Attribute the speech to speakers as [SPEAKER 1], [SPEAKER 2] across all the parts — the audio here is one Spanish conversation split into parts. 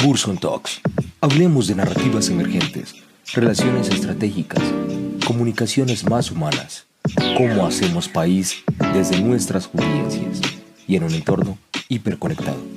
[SPEAKER 1] Burson Talks. Hablemos de narrativas emergentes, relaciones estratégicas, comunicaciones más humanas, cómo hacemos país desde nuestras audiencias y en un entorno hiperconectado.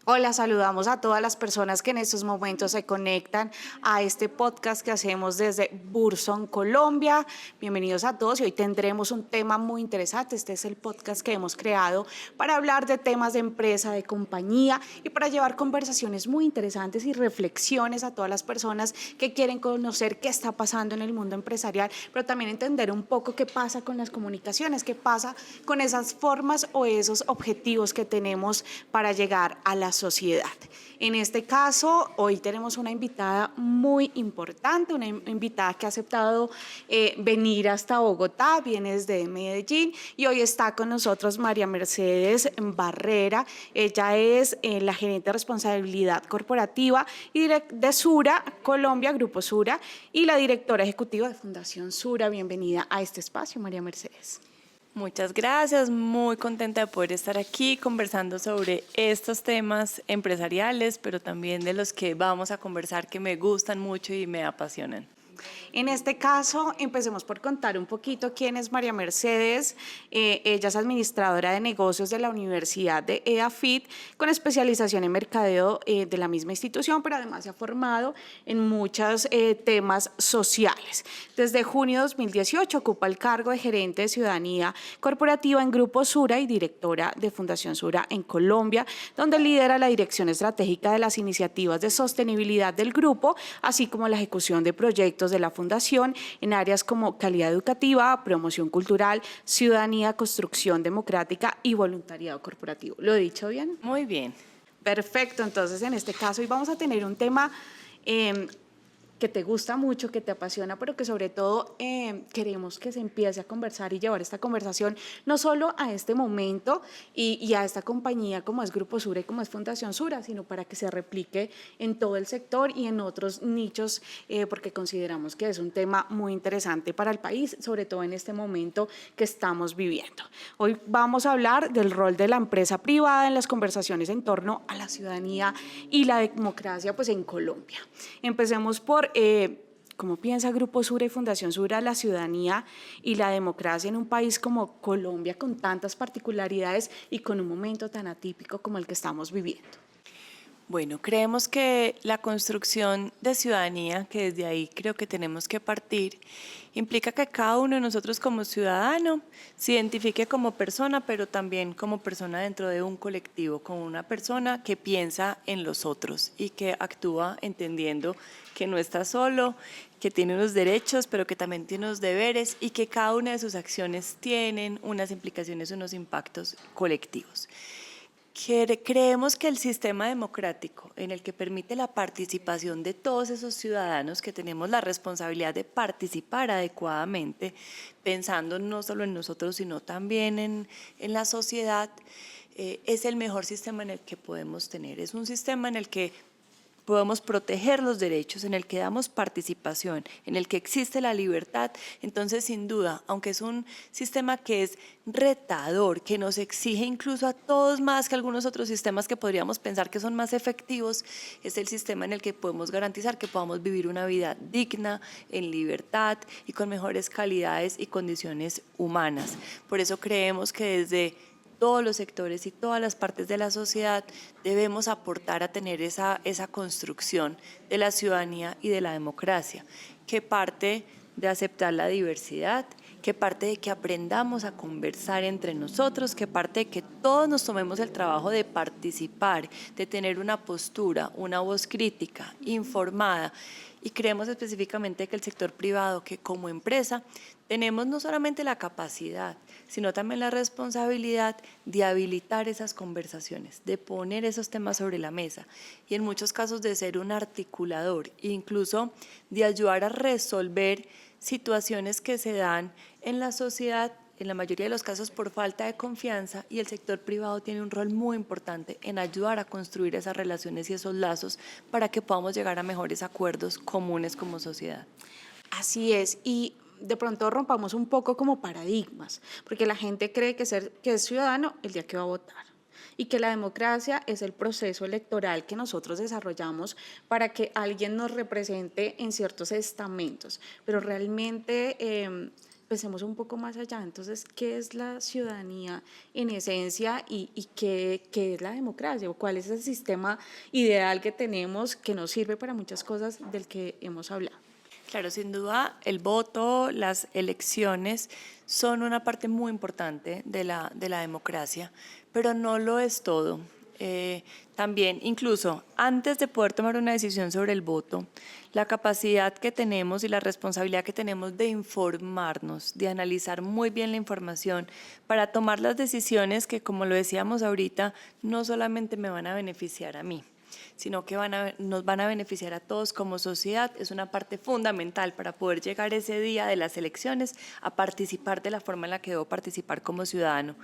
[SPEAKER 2] Hola, saludamos a todas las personas que en estos momentos se conectan a este podcast que hacemos desde Burson, Colombia. Bienvenidos a todos y hoy tendremos un tema muy interesante. Este es el podcast que hemos creado para hablar de temas de empresa, de compañía y para llevar conversaciones muy interesantes y reflexiones a todas las personas que quieren conocer qué está pasando en el mundo empresarial, pero también entender un poco qué pasa con las comunicaciones, qué pasa con esas formas o esos objetivos que tenemos para llegar a la sociedad. En este caso, hoy tenemos una invitada muy importante, una invitada que ha aceptado venir hasta Bogotá, viene desde Medellín y hoy está con nosotros María Mercedes Barrera. Ella es la gerente de responsabilidad corporativa y de Sura Colombia, Grupo Sura, y la directora ejecutiva de Fundación Sura. Bienvenida a este espacio, María Mercedes.
[SPEAKER 3] Muchas gracias, muy contenta de poder estar aquí conversando sobre estos temas empresariales, pero también de los que vamos a conversar que me gustan mucho y me apasionan.
[SPEAKER 2] En este caso, empecemos por contar un poquito quién es María Mercedes. Ella es administradora de negocios de la Universidad de EAFIT, con especialización en mercadeo de la misma institución, pero además se ha formado en muchos temas sociales. Desde junio de 2018 ocupa el cargo de gerente de ciudadanía corporativa en Grupo Sura y directora de Fundación Sura en Colombia, donde lidera la dirección estratégica de las iniciativas de sostenibilidad del grupo, así como la ejecución de proyectos de la Fundación en áreas como calidad educativa, promoción cultural, ciudadanía, construcción democrática y voluntariado corporativo. ¿Lo he dicho bien?
[SPEAKER 3] Muy bien.
[SPEAKER 2] Perfecto, entonces en este caso hoy vamos a tener un tema que te gusta mucho, que te apasiona, pero que sobre todo queremos que se empiece a conversar y llevar esta conversación no solo a este momento y a esta compañía como es Grupo Sura y como es Fundación Sura, sino para que se replique en todo el sector y en otros nichos, porque consideramos que es un tema muy interesante para el país, sobre todo en este momento que estamos viviendo. Hoy vamos a hablar del rol de la empresa privada en las conversaciones en torno a la ciudadanía y la democracia pues, en Colombia. Empecemos por ¿cómo piensa Grupo Sura y Fundación Sura la ciudadanía y la democracia en un país como Colombia con tantas particularidades y con un momento tan atípico como el que estamos viviendo?
[SPEAKER 3] Bueno, creemos que la construcción de ciudadanía, que desde ahí creo que tenemos que partir, implica que cada uno de nosotros como ciudadano se identifique como persona, pero también como persona dentro de un colectivo, como una persona que piensa en los otros y que actúa entendiendo que no está solo, que tiene unos derechos, pero que también tiene unos deberes y que cada una de sus acciones tienen unas implicaciones, unos impactos colectivos. Creemos que el sistema democrático en el que permite la participación de todos esos ciudadanos que tenemos la responsabilidad de participar adecuadamente, pensando no solo en nosotros, sino también en la sociedad, es el mejor sistema en el que podemos tener. Es un sistema en el que podemos proteger los derechos, en el que damos participación, en el que existe la libertad. Entonces, sin duda, aunque es un sistema que es retador, que nos exige incluso a todos más que algunos otros sistemas que podríamos pensar que son más efectivos, es el sistema en el que podemos garantizar que podamos vivir una vida digna, en libertad y con mejores calidades y condiciones humanas. Por eso creemos que desde todos los sectores y todas las partes de la sociedad debemos aportar a tener esa construcción de la ciudadanía y de la democracia, que parte de aceptar la diversidad, que parte de que aprendamos a conversar entre nosotros, que parte de que todos nos tomemos el trabajo de participar, de tener una postura, una voz crítica, informada. Y creemos específicamente que el sector privado, que como empresa tenemos no solamente la capacidad, sino también la responsabilidad de habilitar esas conversaciones, de poner esos temas sobre la mesa y en muchos casos de ser un articulador, incluso de ayudar a resolver situaciones que se dan en la sociedad, en la mayoría de los casos por falta de confianza, y el sector privado tiene un rol muy importante en ayudar a construir esas relaciones y esos lazos para que podamos llegar a mejores acuerdos comunes como sociedad.
[SPEAKER 2] Así es, y de pronto rompamos un poco como paradigmas, porque la gente cree que es ciudadano el día que va a votar. y que la democracia es el proceso electoral que nosotros desarrollamos para que alguien nos represente en ciertos estamentos, pero realmente pensemos un poco más allá. Entonces, ¿qué es la ciudadanía en esencia y qué es la democracia? ¿O cuál es el sistema ideal que tenemos que nos sirve para muchas cosas del que hemos hablado?
[SPEAKER 3] Claro, sin duda el voto, las elecciones son una parte muy importante de la democracia, pero no lo es todo. También, incluso antes de poder tomar una decisión sobre el voto, la capacidad que tenemos y la responsabilidad que tenemos de informarnos, de analizar muy bien la información para tomar las decisiones que, como lo decíamos ahorita, no solamente me van a beneficiar a mí, sino que nos van a beneficiar a todos como sociedad. Es una parte fundamental para poder llegar ese día de las elecciones a participar de la forma en la que debo participar como ciudadano,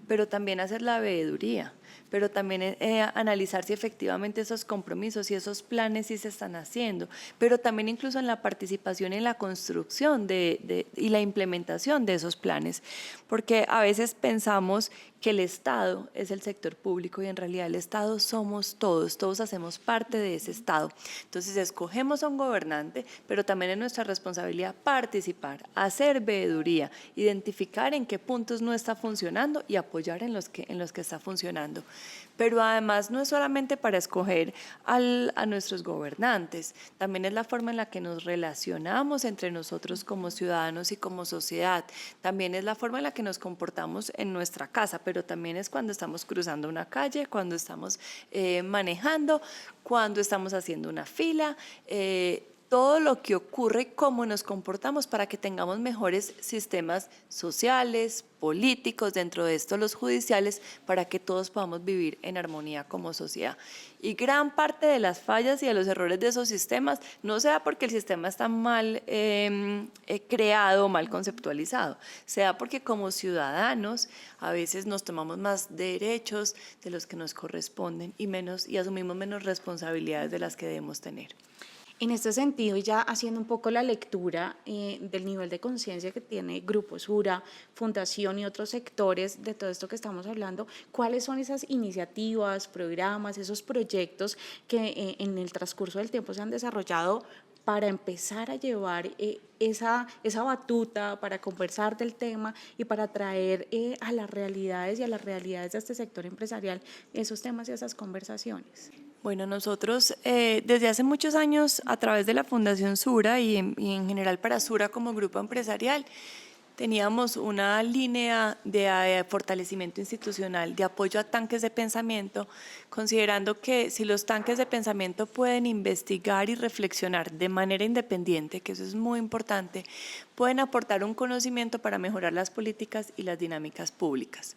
[SPEAKER 3] pero también hacer la veeduría, pero también analizar si efectivamente esos compromisos y esos planes sí se están haciendo, pero también incluso en la participación en la construcción y la implementación de esos planes, porque a veces pensamos que el Estado es el sector público y en realidad el Estado somos todos, todos hacemos parte de ese Estado. Entonces escogemos a un gobernante, pero también es nuestra responsabilidad participar, hacer veeduría, identificar en qué puntos no está funcionando y apoyar en los que está funcionando. Pero además no es solamente para escoger a nuestros gobernantes, también es la forma en la que nos relacionamos entre nosotros como ciudadanos y como sociedad, también es la forma en la que nos comportamos en nuestra casa, pero también es cuando estamos cruzando una calle, cuando estamos manejando, cuando estamos haciendo una fila, todo lo que ocurre, cómo nos comportamos para que tengamos mejores sistemas sociales, políticos, dentro de esto los judiciales, para que todos podamos vivir en armonía como sociedad. Y gran parte de las fallas y de los errores de esos sistemas no sea porque el sistema está mal creado o mal conceptualizado, sea porque como ciudadanos a veces nos tomamos más derechos de los que nos corresponden y asumimos menos responsabilidades de las que debemos tener.
[SPEAKER 2] En este sentido, y ya haciendo un poco la lectura del nivel de conciencia que tiene Grupo Sura, Fundación y otros sectores de todo esto que estamos hablando, ¿cuáles son esas iniciativas, programas, esos proyectos que en el transcurso del tiempo se han desarrollado para empezar a llevar esa batuta, para conversar del tema y para traer a las realidades y a las realidades de este sector empresarial esos temas y esas conversaciones?
[SPEAKER 3] Bueno, nosotros desde hace muchos años, a través de la Fundación Sura y en general para Sura como grupo empresarial, teníamos una línea de fortalecimiento institucional, de apoyo a tanques de pensamiento, considerando que si los tanques de pensamiento pueden investigar y reflexionar de manera independiente, que eso es muy importante, pueden aportar un conocimiento para mejorar las políticas y las dinámicas públicas.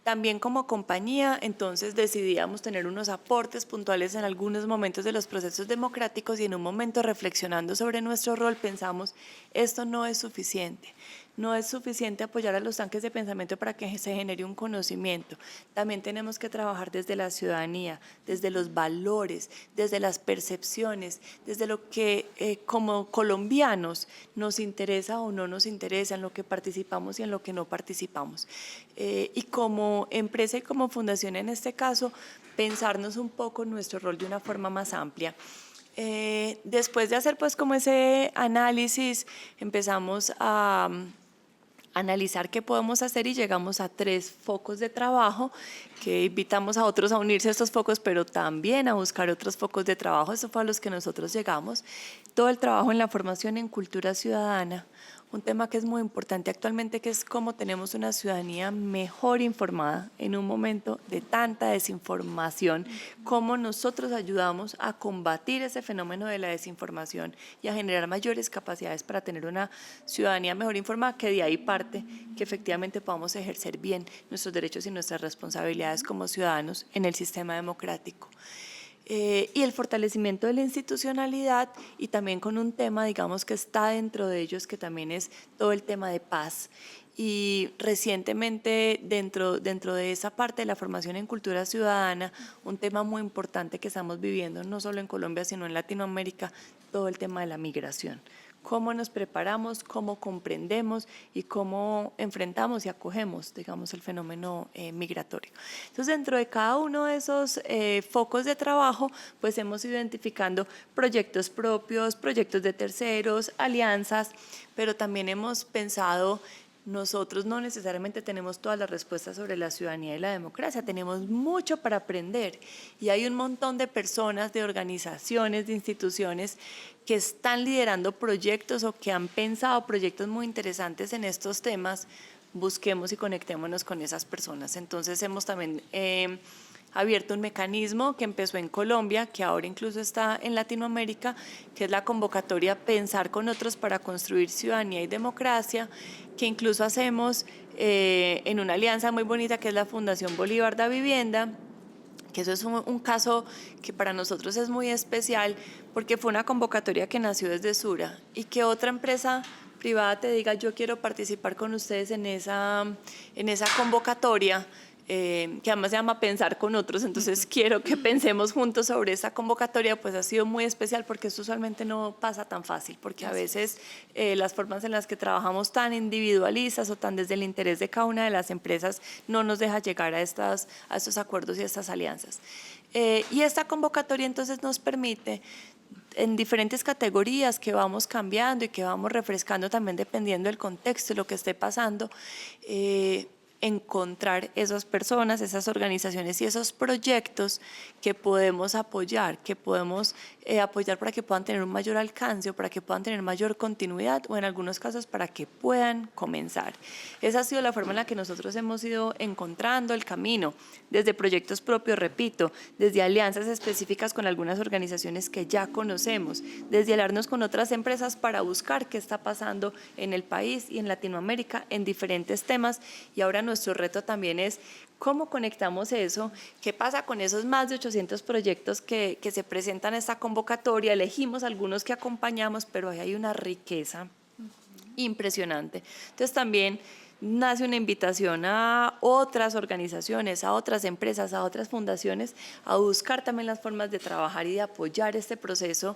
[SPEAKER 3] También como compañía, entonces decidíamos tener unos aportes puntuales en algunos momentos de los procesos democráticos y en un momento reflexionando sobre nuestro rol pensamos, esto no es suficiente. No es suficiente apoyar a los tanques de pensamiento para que se genere un conocimiento. También tenemos que trabajar desde la ciudadanía, desde los valores, desde las percepciones, desde lo que como colombianos nos interesa o no nos interesa, en lo que participamos y en lo que no participamos. Y como empresa y como fundación en este caso, pensarnos un poco nuestro rol de una forma más amplia. Después de hacer pues como ese análisis, empezamos a analizar qué podemos hacer y llegamos a 3 focos de trabajo que invitamos a otros a unirse a estos focos, pero también a buscar otros focos de trabajo. Eso fue a los que nosotros llegamos. Todo el trabajo en la formación en cultura ciudadana, un tema que es muy importante actualmente, que es cómo tenemos una ciudadanía mejor informada en un momento de tanta desinformación, cómo nosotros ayudamos a combatir ese fenómeno de la desinformación y a generar mayores capacidades para tener una ciudadanía mejor informada, que de ahí parte que efectivamente podamos ejercer bien nuestros derechos y nuestras responsabilidades como ciudadanos en el sistema democrático. Y el fortalecimiento de la institucionalidad y también con un tema, digamos, que está dentro de ellos, que también es todo el tema de paz. Y recientemente dentro de esa parte de la formación en cultura ciudadana, un tema muy importante que estamos viviendo no solo en Colombia sino en Latinoamérica, todo el tema de la migración. cómo nos preparamos, cómo comprendemos y cómo enfrentamos y acogemos, digamos, el fenómeno migratorio. Entonces, dentro de cada uno de esos focos de trabajo, pues hemos ido identificando proyectos propios, proyectos de terceros, alianzas, pero también hemos pensado. Nosotros no necesariamente tenemos todas las respuestas sobre la ciudadanía y la democracia, tenemos mucho para aprender y hay un montón de personas, de organizaciones, de instituciones que están liderando proyectos o que han pensado proyectos muy interesantes en estos temas. Busquemos y conectémonos con esas personas. Entonces hemos también abierto un mecanismo que empezó en Colombia, que ahora incluso está en Latinoamérica, que es la convocatoria Pensar con otros para construir ciudadanía y democracia, que incluso hacemos en una alianza muy bonita que es la Fundación Bolívar da Vivienda, que eso es un caso que para nosotros es muy especial porque fue una convocatoria que nació desde Sura y que otra empresa privada te diga yo quiero participar con ustedes en esa convocatoria, que además se llama Pensar con otros, entonces quiero que pensemos juntos sobre esa convocatoria, pues ha sido muy especial porque esto usualmente no pasa tan fácil, porque a veces las formas en las que trabajamos tan individualistas o tan desde el interés de cada una de las empresas no nos deja llegar a estos acuerdos y a estas alianzas. Y esta convocatoria entonces nos permite en diferentes categorías que vamos cambiando y que vamos refrescando también dependiendo del contexto y lo que esté pasando, encontrar esas personas, esas organizaciones y esos proyectos que podemos apoyar, apoyar para que puedan tener un mayor alcance o para que puedan tener mayor continuidad o en algunos casos para que puedan comenzar. Esa ha sido la forma en la que nosotros hemos ido encontrando el camino, desde proyectos propios, repito, desde alianzas específicas con algunas organizaciones que ya conocemos, desde hablarnos con otras empresas para buscar qué está pasando en el país y en Latinoamérica en diferentes temas y ahora nuestro reto también es cómo conectamos eso, qué pasa con esos más de 800 proyectos que se presentan a esta convocatoria, elegimos algunos que acompañamos, pero ahí hay una riqueza impresionante. Entonces también nace una invitación a otras organizaciones, a otras empresas, a otras fundaciones, a buscar también las formas de trabajar y de apoyar este proceso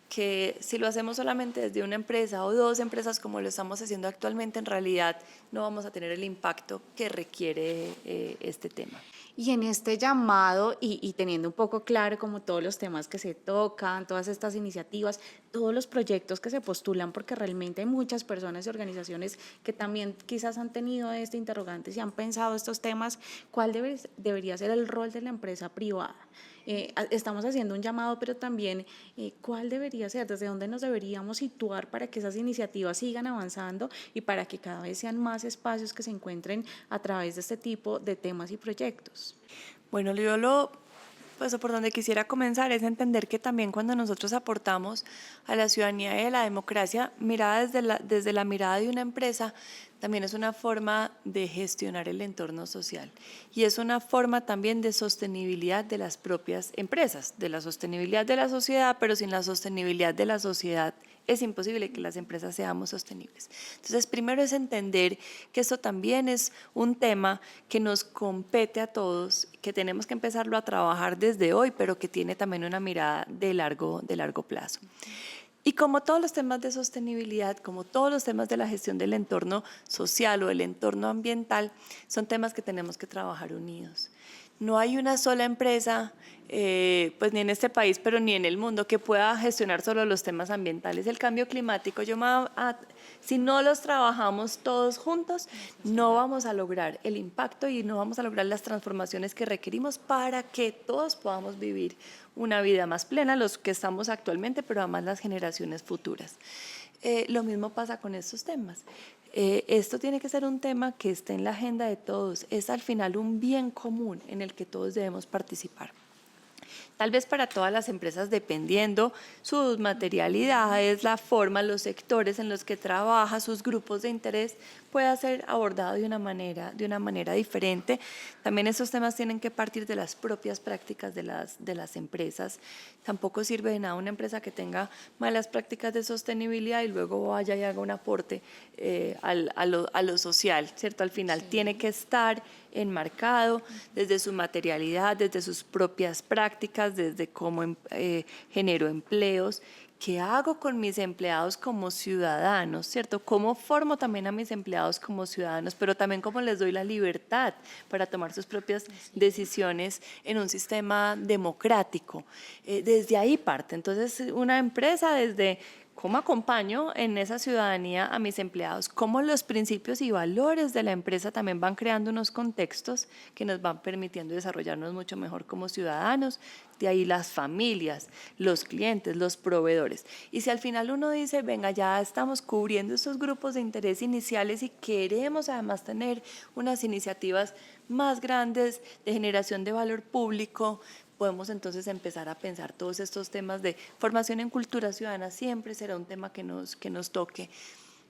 [SPEAKER 3] que si lo hacemos solamente desde una empresa o dos empresas como lo estamos haciendo actualmente, en realidad no vamos a tener el impacto que requiere este tema.
[SPEAKER 2] Y en este llamado y teniendo un poco claro como todos los temas que se tocan, todas estas iniciativas, todos los proyectos que se postulan, porque realmente hay muchas personas y organizaciones que también quizás han tenido este interrogante y han pensado estos temas, ¿cuál debería ser el rol de la empresa privada? Estamos haciendo un llamado, pero también ¿cuál debería ser? ¿Desde dónde nos deberíamos situar para que esas iniciativas sigan avanzando y para que cada vez sean más espacios que se encuentren a través de este tipo de temas y proyectos?
[SPEAKER 3] Bueno, pues por donde quisiera comenzar es entender que también cuando nosotros aportamos a la ciudadanía y a la democracia, mirada desde la mirada de una empresa, también es una forma de gestionar el entorno social y es una forma también de sostenibilidad de las propias empresas, de la sostenibilidad de la sociedad, pero sin la sostenibilidad de la sociedad es imposible que las empresas seamos sostenibles. Entonces, primero es entender que esto también es un tema que nos compete a todos, que tenemos que empezarlo a trabajar desde hoy, pero que tiene también una mirada de largo plazo. Y como todos los temas de sostenibilidad, como todos los temas de la gestión del entorno social o del entorno ambiental, son temas que tenemos que trabajar unidos. No hay una sola empresa, pues ni en este país, pero ni en el mundo, que pueda gestionar solo los temas ambientales. El cambio climático, si no los trabajamos todos juntos, no vamos a lograr el impacto y no vamos a lograr las transformaciones que requerimos para que todos podamos vivir una vida más plena, los que estamos actualmente, pero además las generaciones futuras. Lo mismo pasa con estos temas. Esto tiene que ser un tema que esté en la agenda de todos, es al final un bien común en el que todos debemos participar. Tal vez para todas las empresas, dependiendo sus materialidades, la forma, los sectores en los que trabaja, sus grupos de interés, pueda ser abordado de una manera diferente. También estos temas tienen que partir de las propias prácticas de las empresas. Tampoco sirve de nada una empresa que tenga malas prácticas de sostenibilidad y luego vaya y haga un aporte a lo social, ¿cierto? Al final tiene que estar enmarcado desde su materialidad, desde sus propias prácticas, desde cómo genero empleos. ¿Qué hago con mis empleados como ciudadanos, cierto? ¿Cómo formo también a mis empleados como ciudadanos, pero también cómo les doy la libertad para tomar sus propias decisiones en un sistema democrático? Desde ahí parte. Entonces, una empresa desde cómo acompaño en esa ciudadanía a mis empleados, cómo los principios y valores de la empresa también van creando unos contextos que nos van permitiendo desarrollarnos mucho mejor como ciudadanos, de ahí las familias, los clientes, los proveedores. Y si al final uno dice, venga, ya estamos cubriendo estos grupos de interés iniciales y queremos además tener unas iniciativas más grandes de generación de valor público, podemos entonces empezar a pensar todos estos temas de formación en cultura ciudadana, siempre será un tema que nos toque.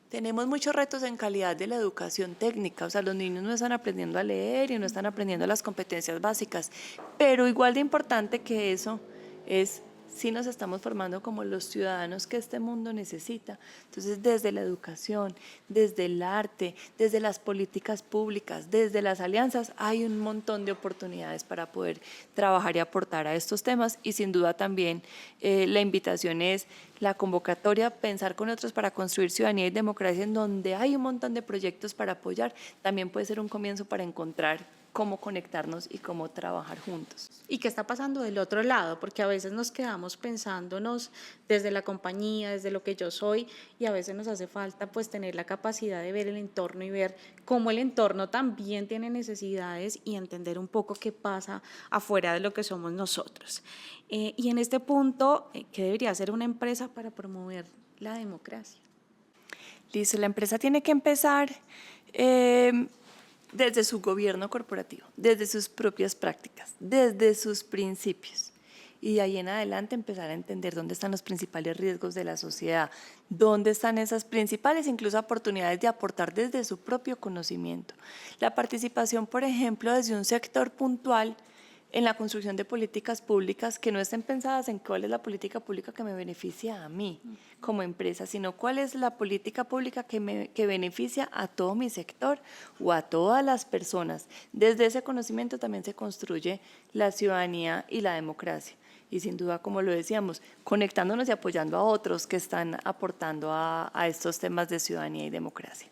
[SPEAKER 3] Tenemos muchos retos en calidad de la educación técnica, o sea, los niños no están aprendiendo a leer y no están aprendiendo las competencias básicas, pero igual de importante que eso es si nos estamos formando como los ciudadanos que este mundo necesita. Entonces, desde la educación, desde el arte, desde las políticas públicas, desde las alianzas, hay un montón de oportunidades para poder trabajar y aportar a estos temas y sin duda también la invitación es la convocatoria, pensar con otros para construir ciudadanía y democracia en donde hay un montón de proyectos para apoyar, también puede ser un comienzo para encontrar cómo conectarnos y cómo trabajar juntos.
[SPEAKER 2] ¿Y qué está pasando del otro lado? Porque a veces nos quedamos pensándonos desde la compañía, desde lo que yo soy, y a veces nos hace falta pues tener la capacidad de ver el entorno y ver cómo el entorno también tiene necesidades y entender un poco qué pasa afuera de lo que somos nosotros. Y en este punto, ¿qué debería hacer una empresa para promover la democracia?
[SPEAKER 3] Listo, la empresa tiene que empezar desde su gobierno corporativo, desde sus propias prácticas, desde sus principios. Y de ahí en adelante empezar a entender dónde están los principales riesgos de la sociedad, dónde están esas principales incluso oportunidades de aportar desde su propio conocimiento. La participación, por ejemplo, desde un sector puntual en la construcción de políticas públicas que no estén pensadas en cuál es la política pública que me beneficia a mí como empresa, sino cuál es la política pública que beneficia a todo mi sector o a todas las personas. Desde ese conocimiento también se construye la ciudadanía y la democracia. Y sin duda, como lo decíamos, conectándonos y apoyando a otros que están aportando a estos temas de ciudadanía y democracia.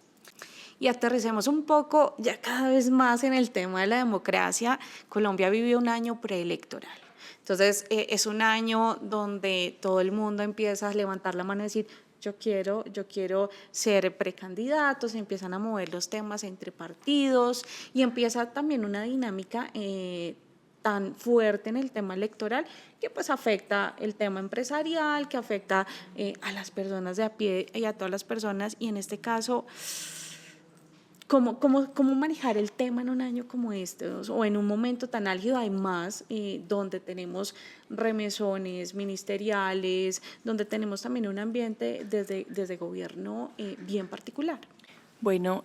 [SPEAKER 2] Y aterricemos un poco ya cada vez más en el tema de la democracia. Colombia vive un año preelectoral. Entonces, es un año donde todo el mundo empieza a levantar la mano y decir, yo quiero ser precandidato, se empiezan a mover los temas entre partidos y empieza también una dinámica tan fuerte en el tema electoral que pues afecta el tema empresarial, que afecta a las personas de a pie y a todas las personas, y en este caso, ¿cómo manejar el tema en un año como este o en un momento tan álgido, además donde tenemos remesones ministeriales, donde tenemos también un ambiente desde gobierno bien particular?
[SPEAKER 3] Bueno,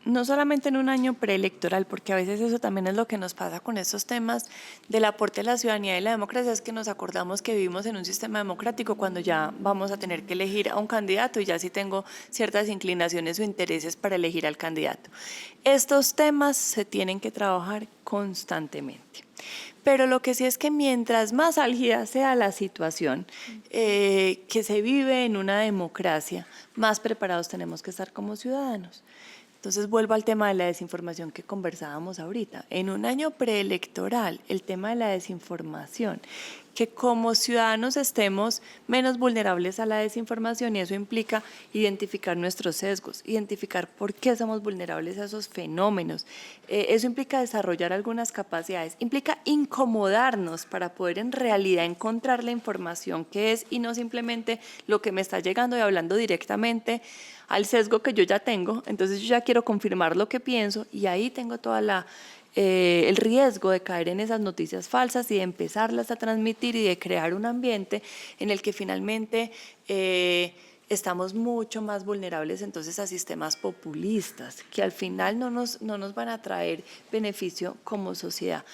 [SPEAKER 3] no solamente en un año preelectoral, porque a veces eso también es lo que nos pasa con estos temas del aporte a la ciudadanía y la democracia, es que nos acordamos que vivimos en un sistema democrático cuando ya vamos a tener que elegir a un candidato y ya sí tengo ciertas inclinaciones o intereses para elegir al candidato. Estos temas se tienen que trabajar constantemente. Pero lo que sí es que mientras más álgida sea la situación que se vive en una democracia, más preparados tenemos que estar como ciudadanos. Entonces vuelvo al tema de la desinformación que conversábamos ahorita. En un año preelectoral, el tema de la desinformación, que como ciudadanos estemos menos vulnerables a la desinformación, y eso implica identificar nuestros sesgos, identificar por qué somos vulnerables a esos fenómenos. Eso implica desarrollar algunas capacidades, implica incomodarnos para poder en realidad encontrar la información que es y no simplemente lo que me está llegando y hablando directamente al sesgo que yo ya tengo. Entonces yo ya quiero confirmar lo que pienso y ahí tengo toda el riesgo de caer en esas noticias falsas y de empezarlas a transmitir y de crear un ambiente en el que finalmente estamos mucho más vulnerables entonces a sistemas populistas que al final no nos van a traer beneficio como sociedad.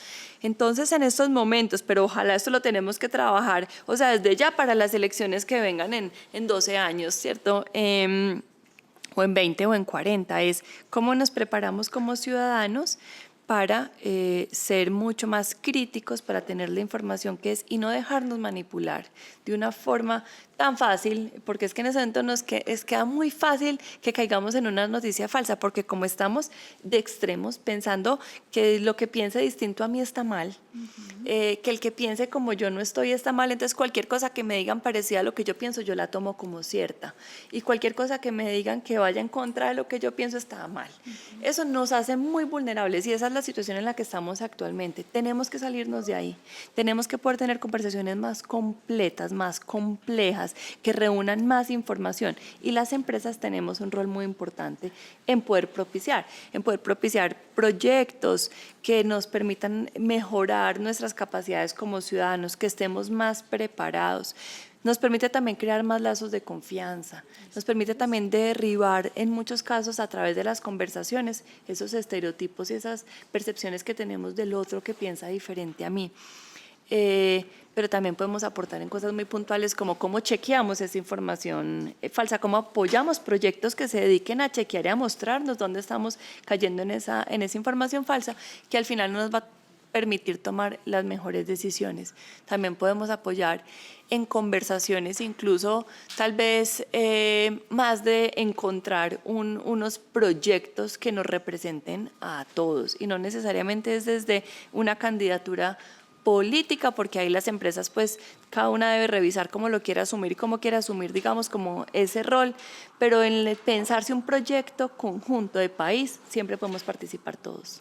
[SPEAKER 3] Entonces en estos momentos, pero ojalá esto lo tenemos que trabajar, o sea, desde ya para las elecciones que vengan en 12 años, ¿cierto? o en 20 o en 40, es cómo nos preparamos como ciudadanos para ser mucho más críticos, para tener la información que es y no dejarnos manipular de una forma tan fácil, porque es que en ese momento queda muy fácil que caigamos en una noticia falsa, porque como estamos de extremos pensando que lo que piense distinto a mí está mal, que el que piense como yo no estoy está mal, entonces cualquier cosa que me digan parecida a lo que yo pienso, yo la tomo como cierta, y cualquier cosa que me digan que vaya en contra de lo que yo pienso está mal. Eso nos hace muy vulnerables y esa es la situación en la que estamos actualmente. Tenemos que salirnos de ahí, tenemos que poder tener conversaciones más completas, más complejas, que reúnan más información, y las empresas tenemos un rol muy importante en poder propiciar proyectos que nos permitan mejorar nuestras capacidades como ciudadanos, que estemos más preparados. Nos permite también crear más lazos de confianza, nos permite también derribar en muchos casos a través de las conversaciones esos estereotipos y esas percepciones que tenemos del otro que piensa diferente a mí. Pero también podemos aportar en cosas muy puntuales como cómo chequeamos esa información falsa, cómo apoyamos proyectos que se dediquen a chequear y a mostrarnos dónde estamos cayendo en esa información falsa, que al final no nos va a permitir tomar las mejores decisiones. También podemos apoyar en conversaciones, incluso tal vez más de encontrar unos proyectos que nos representen a todos, y no necesariamente es desde una candidatura política, porque ahí las empresas pues cada una debe revisar cómo lo quiere asumir y cómo quiere asumir, digamos, como ese rol, pero en pensarse un proyecto conjunto de país siempre podemos participar todos.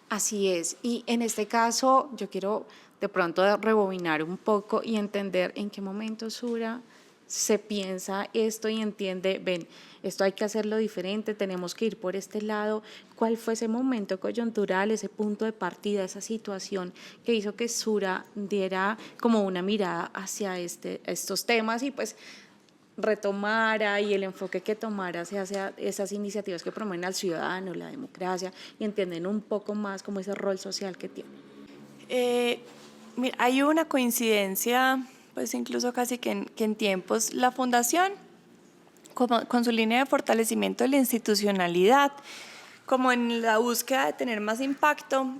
[SPEAKER 2] Así es, y en este caso yo quiero de pronto rebobinar un poco y entender en qué momento, Sura, se piensa esto y entiende, ven, esto hay que hacerlo diferente, tenemos que ir por este lado. ¿Cuál fue ese momento coyuntural, ese punto de partida, esa situación que hizo que Sura diera como una mirada hacia estos temas y pues retomara, y el enfoque que tomara hacia esas iniciativas que promueven al ciudadano, la democracia, y entienden un poco más como ese rol social que tiene?
[SPEAKER 3] Mira, hay una coincidencia, pues incluso casi que en tiempos, la Fundación, con su línea de fortalecimiento de la institucionalidad, como en la búsqueda de tener más impacto,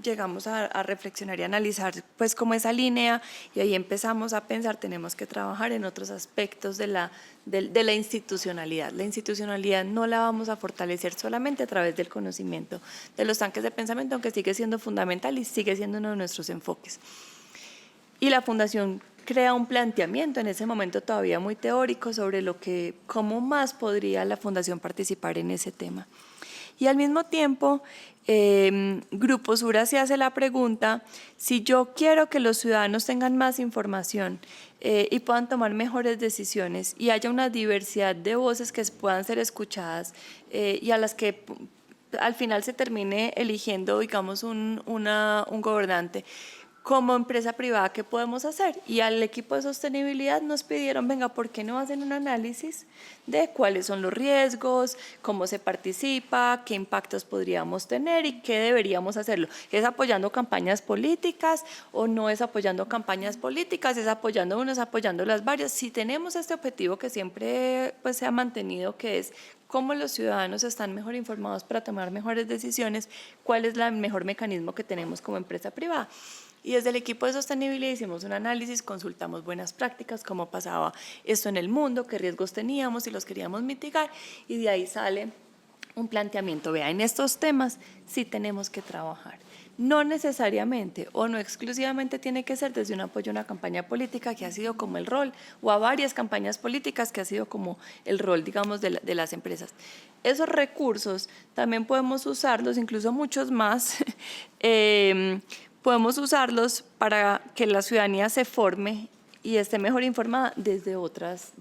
[SPEAKER 3] llegamos a reflexionar y analizar pues como esa línea, y ahí empezamos a pensar, tenemos que trabajar en otros aspectos de la institucionalidad. La institucionalidad no la vamos a fortalecer solamente a través del conocimiento de los tanques de pensamiento, aunque sigue siendo fundamental y sigue siendo uno de nuestros enfoques. Y la Fundación crea un planteamiento en ese momento todavía muy teórico sobre cómo más podría la Fundación participar en ese tema. Y al mismo tiempo, Grupo Sura se hace la pregunta: si yo quiero que los ciudadanos tengan más información y puedan tomar mejores decisiones y haya una diversidad de voces que puedan ser escuchadas y a las que al final se termine eligiendo, digamos, un gobernante, como empresa privada, ¿qué podemos hacer? Y al equipo de sostenibilidad nos pidieron, venga, ¿por qué no hacen un análisis de cuáles son los riesgos, cómo se participa, qué impactos podríamos tener y qué deberíamos hacerlo? ¿Es apoyando campañas políticas o no es apoyando campañas políticas? ¿Es apoyando unos, apoyando las varias? Si tenemos este objetivo que siempre pues, se ha mantenido, que es cómo los ciudadanos están mejor informados para tomar mejores decisiones, ¿cuál es el mejor mecanismo que tenemos como empresa privada? Y desde el equipo de sostenibilidad hicimos un análisis, consultamos buenas prácticas, cómo pasaba esto en el mundo, qué riesgos teníamos y los queríamos mitigar, y de ahí sale un planteamiento. Vea, en estos temas sí tenemos que trabajar. No necesariamente o no exclusivamente tiene que ser desde un apoyo a una campaña política, que ha sido como el rol, o a varias campañas políticas, que ha sido como el rol, digamos, de las empresas. Esos recursos también podemos usarlos, incluso muchos más, podemos usarlos para que la ciudadanía se forme y esté mejor informada desde otras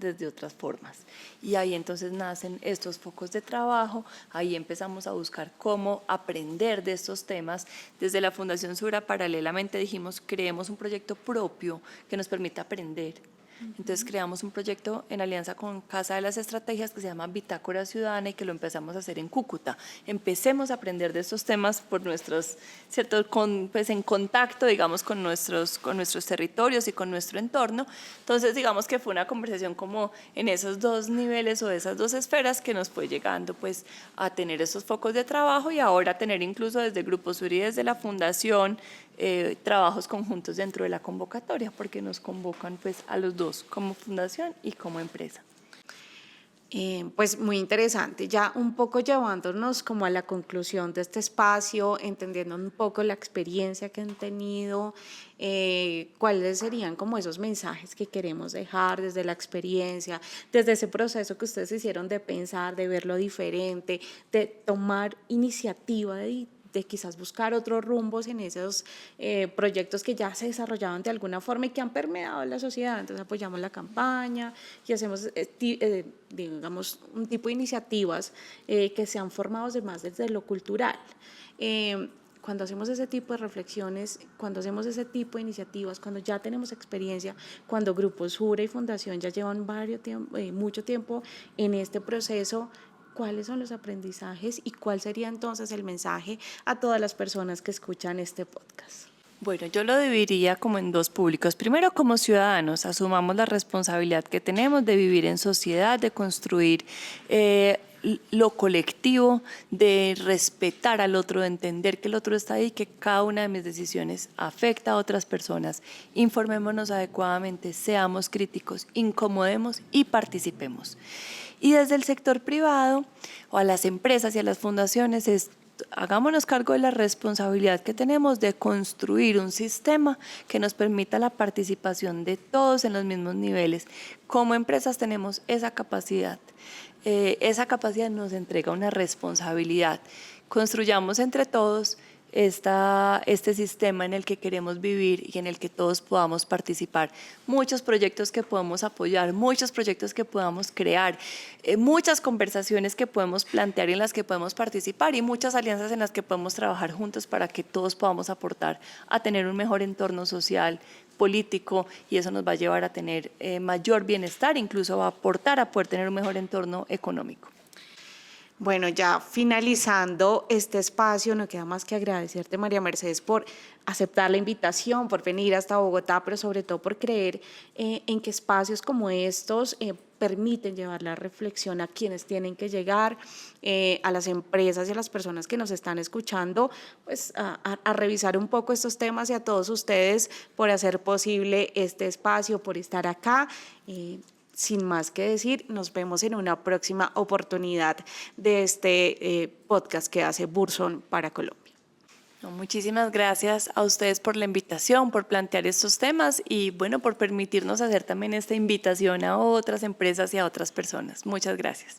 [SPEAKER 3] formas. Y ahí entonces nacen estos focos de trabajo, ahí empezamos a buscar cómo aprender de estos temas. Desde la Fundación Sura, paralelamente dijimos, creemos un proyecto propio que nos permita aprender Entonces creamos un proyecto en alianza con Casa de las Estrategias que se llama Bitácora Ciudadana y que lo empezamos a hacer en Cúcuta. Empecemos a aprender de estos temas por nuestros, ¿cierto? Pues en contacto, digamos, con nuestros territorios y con nuestro entorno. Entonces, digamos que fue una conversación como en esos dos niveles o esas dos esferas que nos fue llegando pues a tener esos focos de trabajo y ahora tener incluso desde Grupo Sur y desde la Fundación trabajos conjuntos dentro de la convocatoria, porque nos convocan pues a los dos, como fundación y como empresa.
[SPEAKER 2] Pues muy interesante, ya un poco llevándonos como a la conclusión de este espacio, entendiendo un poco la experiencia que han tenido, cuáles serían como esos mensajes que queremos dejar desde la experiencia, desde ese proceso que ustedes hicieron de pensar, de verlo diferente, de tomar iniciativa, de quizás buscar otros rumbos en esos proyectos que ya se desarrollaban de alguna forma y que han permeado en la sociedad. Entonces apoyamos la campaña y hacemos, digamos, un tipo de iniciativas que se han formado además desde lo cultural. Cuando hacemos ese tipo de reflexiones, cuando hacemos ese tipo de iniciativas, cuando ya tenemos experiencia, cuando Grupo Sura y Fundación ya llevan mucho tiempo en este proceso, ¿cuáles son los aprendizajes y cuál sería entonces el mensaje a todas las personas que escuchan este podcast?
[SPEAKER 3] Bueno, yo lo dividiría como en dos públicos. Primero, como ciudadanos, asumamos la responsabilidad que tenemos de vivir en sociedad, de construir lo colectivo, de respetar al otro, de entender que el otro está ahí, que cada una de mis decisiones afecta a otras personas. Informémonos adecuadamente, seamos críticos, incomodemos y participemos. Y desde el sector privado o a las empresas y a las fundaciones hagámonos cargo de la responsabilidad que tenemos de construir un sistema que nos permita la participación de todos en los mismos niveles. Como empresas tenemos esa capacidad. Esa capacidad nos entrega una responsabilidad. Construyamos entre todos este sistema en el que queremos vivir y en el que todos podamos participar. Muchos proyectos que podemos apoyar, muchos proyectos que podamos crear, muchas conversaciones que podemos plantear y en las que podemos participar y muchas alianzas en las que podemos trabajar juntos para que todos podamos aportar a tener un mejor entorno social, político, y eso nos va a llevar a tener mayor bienestar, incluso va a aportar a poder tener un mejor entorno económico.
[SPEAKER 2] Bueno, ya finalizando este espacio, no queda más que agradecerte, María Mercedes, por aceptar la invitación, por venir hasta Bogotá, pero sobre todo por creer en que espacios como estos permiten llevar la reflexión a quienes tienen que llegar, a las empresas y a las personas que nos están escuchando, pues a revisar un poco estos temas y a todos ustedes por hacer posible este espacio, por estar acá. Sin más que decir, nos vemos en una próxima oportunidad de este podcast que hace Burson para Colombia.
[SPEAKER 3] Muchísimas gracias a ustedes por la invitación, por plantear estos temas y bueno, por permitirnos hacer también esta invitación a otras empresas y a otras personas. Muchas gracias.